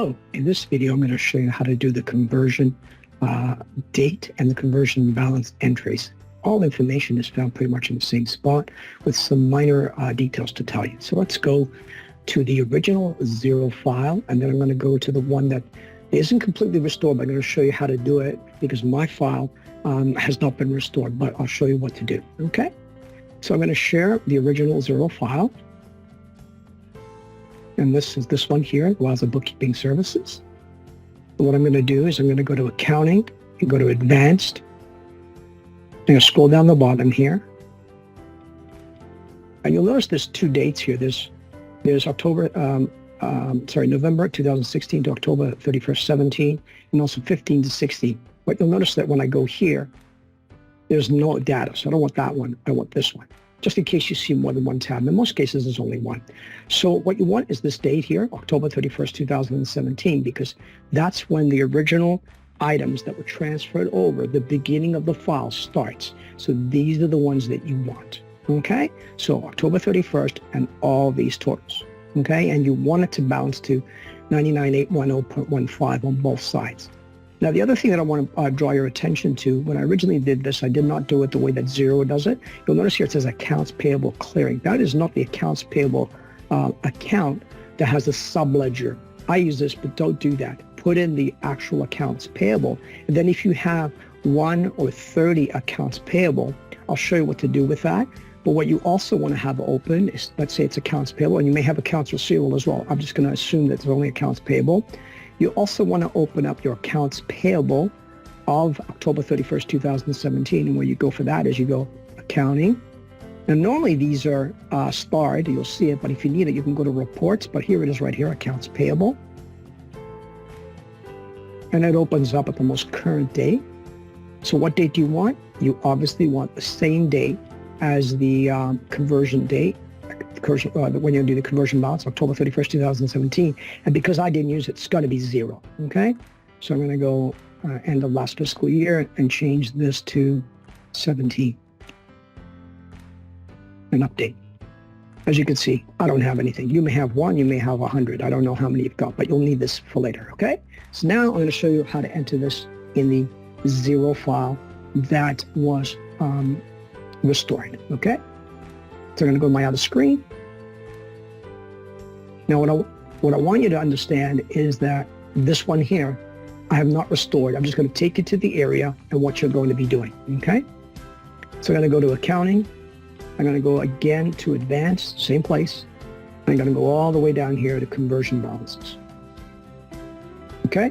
Hello, in this video I'm going to show you how to do the conversion date and the conversion balance entries. All information is found pretty much in the same spot with some minor details to tell you. So let's go to the original Xero file, and then I'm going to go to the one that isn't completely restored, but I'm going to show you how to do it because my file has not been restored, but I'll show you what to do. Okay, so I'm going to share the original Xero file. And this is this one here, WOWzer Bookkeeping Services. And what I'm going to do is I'm going to go to Accounting and go to Advanced. I'm going to scroll down the bottom here. And you'll notice there's two dates here. There's November 2016 to October 31st, 17, and also 15 to 16. But you'll notice that when I go here, there's no data. So I don't want that one. I want this one, just in case you see more than one tab. In most cases, there's only one. So what you want is this date here, October 31st, 2017, because that's when the original items that were transferred over, the beginning of the file starts. So these are the ones that you want, okay? So October 31st and all these totals, okay? And you want it to bounce to 99810.15 on both sides. Now, the other thing that I want to draw your attention to, when I originally did this, I did not do it the way that Xero does it. You'll notice here it says accounts payable clearing. That is not the accounts payable account that has a subledger. I use this, but don't do that. Put in the actual accounts payable. And then if you have 1 or 30 accounts payable, I'll show you what to do with that. But what you also want to have open is, let's say it's accounts payable, and you may have accounts receivable as well. I'm just going to assume that there's only accounts payable. You also want to open up your accounts payable of October 31st, 2017. And where you go for that is you go Accounting. And normally these are starred, you'll see it, but if you need it, you can go to Reports. But here it is right here, Accounts Payable. And it opens up at the most current date. So what date do you want? You obviously want the same date as the conversion date. When you do the conversion balance, October 31st, 2017. And because I didn't use it, it's going to be 0, okay? So I'm going to go end of last fiscal year and change this to 17. And update. As you can see, I don't have anything. You may have 1, you may have 100. I don't know how many you've got, but you'll need this for later, okay? So now I'm going to show you how to enter this in the Xero file that was restored, okay? So I'm going to go to my other screen. Now, what I want you to understand is that this one here, I have not restored. I'm just going to take you to the area and what you're going to be doing, okay? So I'm going to go to Accounting. I'm going to go again to Advanced, same place. I'm going to go all the way down here to Conversion Balances. Okay?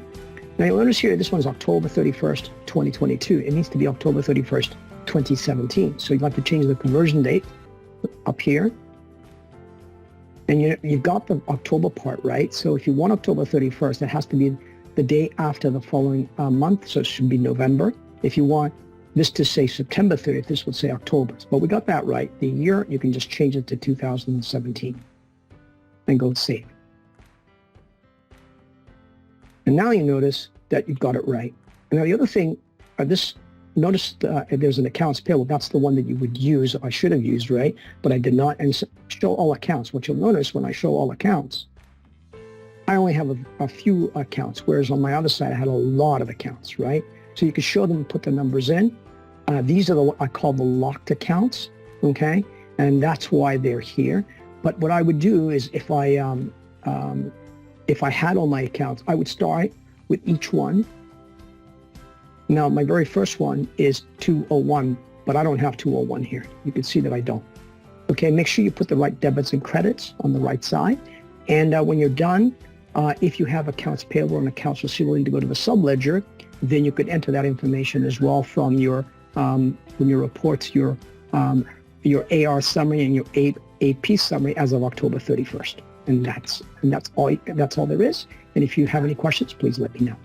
Now you'll notice here, this one's October 31st, 2022. It needs to be October 31st, 2017. So you'd like to change the conversion date up here. And you've got the October part, right? So if you want October 31st, it has to be the day after the following month. So it should be November. If you want this to say September 30th, this would say October. But we got that right. The year, you can just change it to 2017 and go save. And now you notice that you've got it right. And now the other thing, notice there's an accounts payable. That's the one that you would use. I should have used, right? But I did not. And show all accounts. What you'll notice when I show all accounts, I only have a few accounts, whereas on my other side, I had a lot of accounts, right? So you can show them and put the numbers in. These are what I call the locked accounts, okay? And that's why they're here. But what I would do is if I had all my accounts, I would start with each one. Now, my very first one is 201, but I don't have 201 here. You can see that I don't. Okay, make sure you put the right debits and credits on the right side. And when you're done, if you have accounts payable and accounts receivable, you need to go to the subledger. Then you could enter that information as well from your reports, your AR summary and your AP summary as of October 31st. And that's all there is. And if you have any questions, please let me know.